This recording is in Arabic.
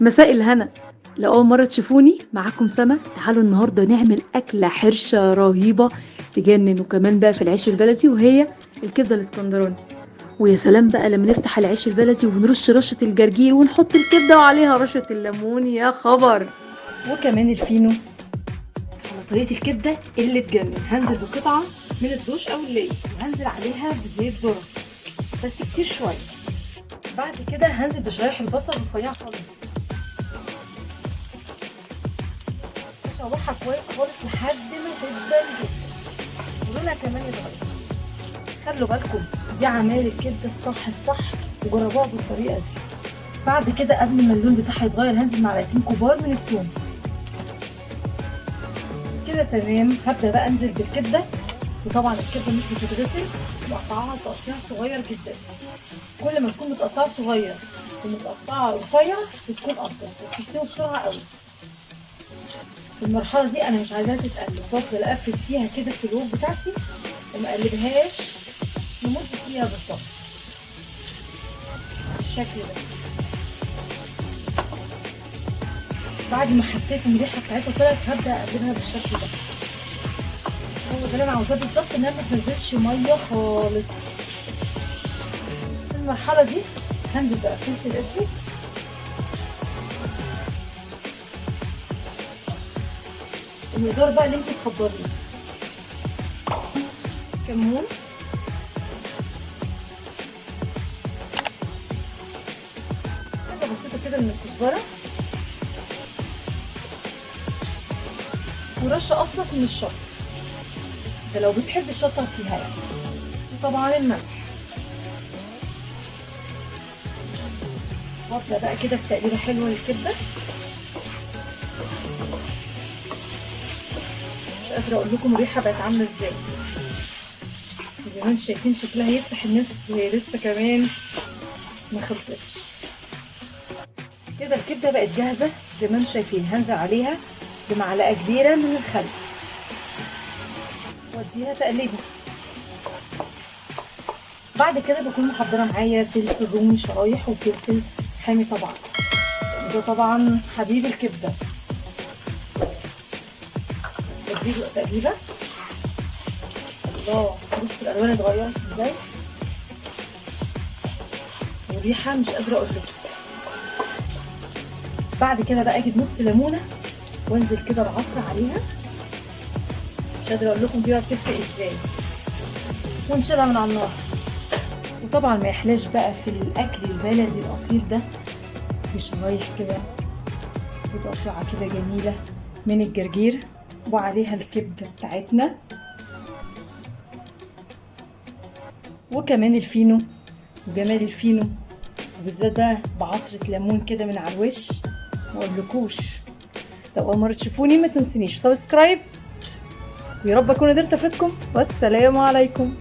مساء الهنا. لو أول مرة تشوفوني معاكم سما، تعالوا النهاردة نعمل أكلة حرشة رهيبة تجنن، وكمان بقى في العيش البلدي، وهي الكبدة الاسكندراني. ويا سلام بقى لما نفتح العيش البلدي ونرش رشة الجرجير ونحط الكبدة وعليها رشة الليمون، يا خبر. وكمان الفينو. على طريقة الكبدة اللي تجنن، هنزل بقطعة من الدوش أو الليل، وهنزل عليها بزيت ذرة بس كتير شوية. بعد كده هنزل بشرايح البصل رفيعة خالص، اشوحها كويس خالص لحد ما تدبل جدا ولونها كمان يتغير. خلوا بالكم دي عمايل الكبده الصح وجربوها بالطريقه دي. بعد كده قبل ما اللون بتاعها يتغير هنزل معلقتين كبار من الثوم كده تمام. هبدا بقى انزل بالكبده، وطبعا الكبده مش بتتغسل، مقطعها تقطيع صغير جدا. كل ما تكون متقطعه صغير ومتقطعه رفيع بتكون افضل وبتستوي بسرعه قوي. في المرحله دي انا مش عايزاها تتقلب، بفضل اقفل فيها كده في الوك بتاعتي وما اقلبهاش لمده دقيقه بالظبط بالشكل ده. بعد ما حسيت ان الريحه بتاعتها طلعت هبدا اقلبها بالشكل ده. هو ده اللي انا عاوزاه بالظبط، انها ما تنزلش ميه خالص. في المرحله دي هنزل بقى فلفل اسود، المقدار بقى اللي انت تفضليه، كمون، حاجه بسيطه كده من الكزبره، ورشه ابسط من الشطه ده لو بتحب الشطه فيها يعني، وطبعا الملح. وابدا بقى كده في تقليبه حلوه للكبده. مش قادره اقول لكم الريحه بقت عامله ازاي، زي ما انتم شايفين شكلها يفتح النفس، وهي لسه كمان ما خلصتش. كده الكبده بقت جاهزه زي ما انتم شايفين. هنزل عليها بمعلقه كبيره من الخل واديها تقليبه. بعد كده بكون محضره معايا فلفل رومي شرايح وفلفل حامي طبعا، وده طبعا حبيب الكبده. بديله تقليبه. الله، بص الالوان اتغيرت ازاي، والريحه مش قادره اقول لكم. بعد كده بقى اجيب نص ليمونه وانزل كده بعصر عليها، مش قادره اقول لكم دي بقى بتفرق ازاي، ونشيلها من على النار. وطبعا ما يحلاش بقى في الاكل البلدي الاصيل ده بشرايح كده بتقطيعه كده جميله من الجرجير، وعليها الكبده بتاعتنا، وكمان الفينو وجمال الفينو، وبالذات بقى بعصره ليمون كده من على الوش. مقولكوش. لو اول مره تشوفوني ما تنسونيش سبسكرايب، ويا رب اكون قدرت افيدكم، والسلام عليكم.